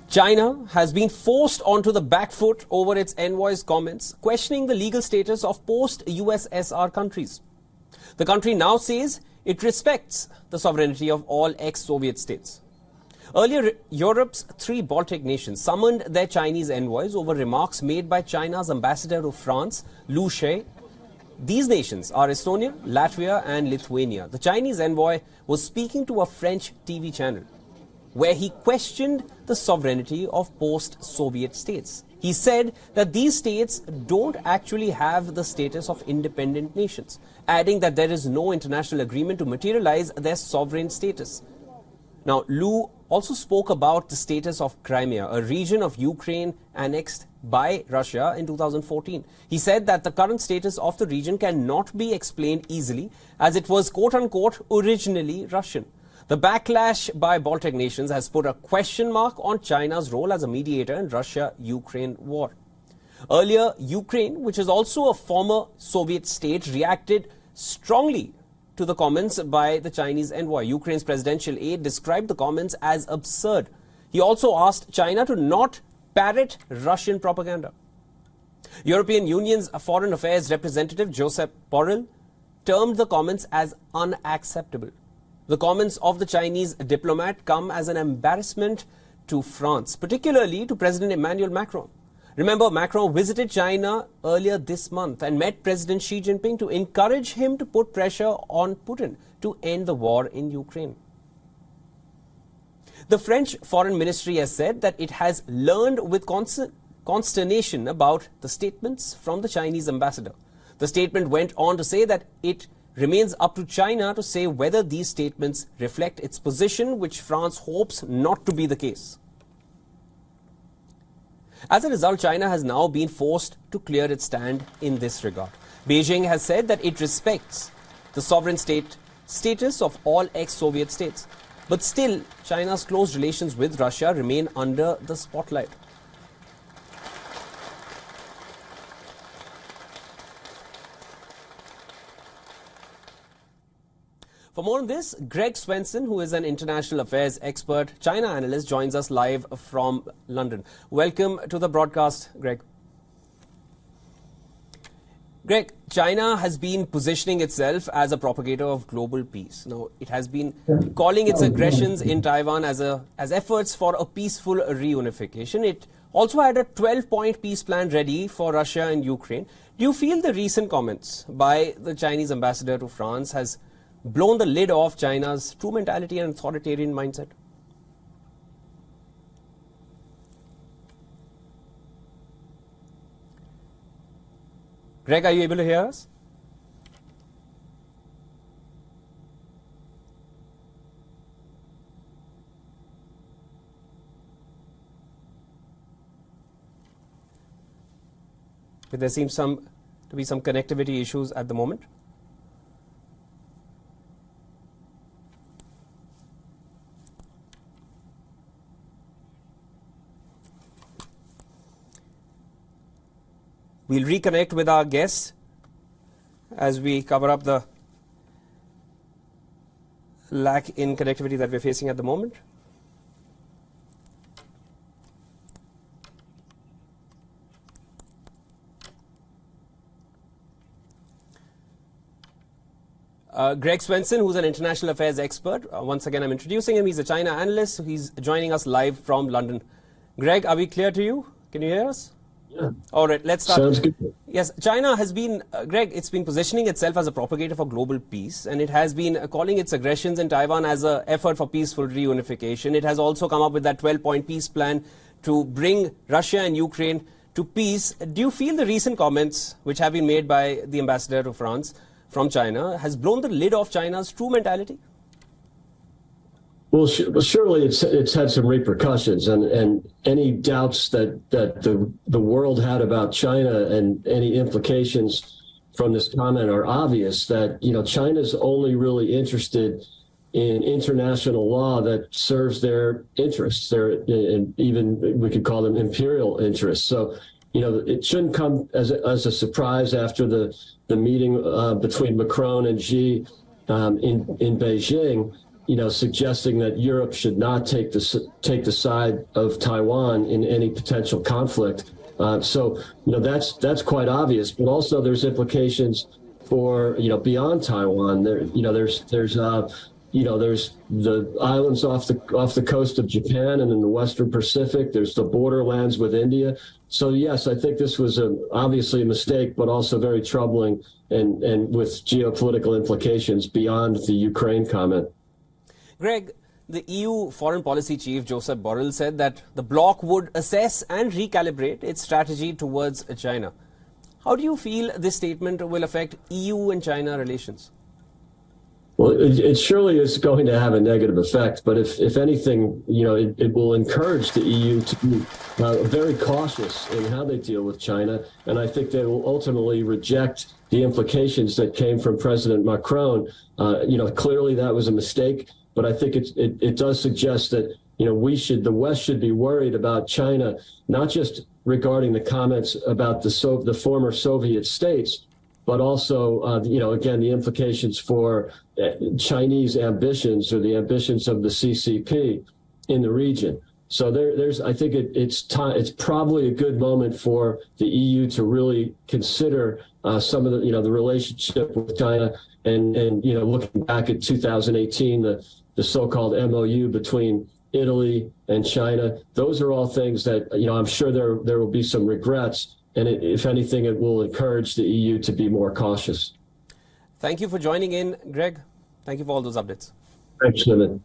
China has been forced onto the back foot over its envoy's comments, questioning the legal status of post-USSR countries. The country now says it respects the sovereignty of all ex-Soviet states. Earlier, Europe's three Baltic nations summoned their Chinese envoys over remarks made by China's ambassador to France, Liu She. These nations are Estonia, Latvia and Lithuania. The Chinese envoy was speaking to a French TV channel, where he questioned the sovereignty of post-Soviet states. He said that these states don't actually have the status of independent nations, adding that there is no international agreement to materialize their sovereign status. Now, Liu also spoke about the status of Crimea, a region of Ukraine annexed by Russia in 2014. He said that the current status of the region cannot be explained easily, as it was quote-unquote originally Russian. The backlash by Baltic nations has put a question mark on China's role as a mediator in Russia-Ukraine war. Earlier, Ukraine, which is also a former Soviet state, reacted strongly to the comments by the Chinese envoy. Ukraine's presidential aide described the comments as absurd. He also asked China to not parrot Russian propaganda. European Union's Foreign Affairs representative Josep Borrell termed the comments as unacceptable. The comments of the Chinese diplomat come as an embarrassment to France, particularly to President Emmanuel Macron. Remember, Macron visited China earlier this month and met President Xi Jinping to encourage him to put pressure on Putin to end the war in Ukraine. The French Foreign Ministry has said that it has learned with consternation about the statements from the Chinese ambassador. The statement went on to say that it remains up to China to say whether these statements reflect its position, which France hopes not to be the case. As a result, China has now been forced to clear its stand in this regard. Beijing has said that it respects the sovereign status of all ex-Soviet states. But still, China's close relations with Russia remain under the spotlight. For more on this, Greg Swenson, who is an international affairs expert, China analyst, joins us live from London. Welcome to the broadcast, Greg. Greg, China has been positioning itself as a propagator of global peace. Now, it has been calling its aggressions in Taiwan as efforts for a peaceful reunification. It also had a 12-point peace plan ready for Russia and Ukraine. Do you feel the recent comments by the Chinese ambassador to France has blown the lid off China's true mentality and authoritarian mindset? Greg, are you able to hear us? But there seems to be some connectivity issues at the moment. We'll reconnect with our guests as we cover up the lack in connectivity that we're facing at the moment. Greg Swenson, who's an international affairs expert. Once again, I'm introducing him. He's a China analyst. He's joining us live from London. Greg, are we clear to you? Can you hear us? Yeah. All right, let's start. Sounds good. Yes, China has been, Greg, it's been positioning itself as a propagator for global peace, and it has been calling its aggressions in Taiwan as an effort for peaceful reunification. It has also come up with that 12-point peace plan to bring Russia and Ukraine to peace. Do you feel the recent comments which have been made by the ambassador to France from China has blown the lid off China's true mentality? Well, surely it's had some repercussions, and any doubts that the world had about China and any implications from this comment are obvious. That China's only really interested in international law that serves their interests, and even we could call them imperial interests. So it shouldn't come as a surprise after the meeting between Macron and Xi in Beijing. suggesting that Europe should not take the side of Taiwan in any potential conflict. So that's quite obvious. But also there's implications for beyond Taiwan. There's the islands off the coast of Japan and in the Western Pacific. There's the borderlands with India. So yes, I think this was obviously a mistake, but also very troubling and with geopolitical implications beyond the Ukraine comment. Greg, the EU Foreign Policy Chief Josep Borrell said that the bloc would assess and recalibrate its strategy towards China. How do you feel this statement will affect EU and China relations? Well, it surely is going to have a negative effect, but if anything, it will encourage the EU to be very cautious in how they deal with China, and I think they will ultimately reject the implications that came from President Macron. Clearly that was a mistake, but I think it does suggest that the West should be worried about China, not just regarding the comments about the former Soviet states, but also, again, the implications for Chinese ambitions or the ambitions of the CCP in the region. So I think it's probably a good moment for the EU to really consider some of the relationship with China and looking back at 2018, the so-called MOU between Italy and China. Those are all things that I'm sure there will be some regrets. And if anything, it will encourage the EU to be more cautious. Thank you for joining in, Greg. Thank you for all those updates. Thanks, Shimon.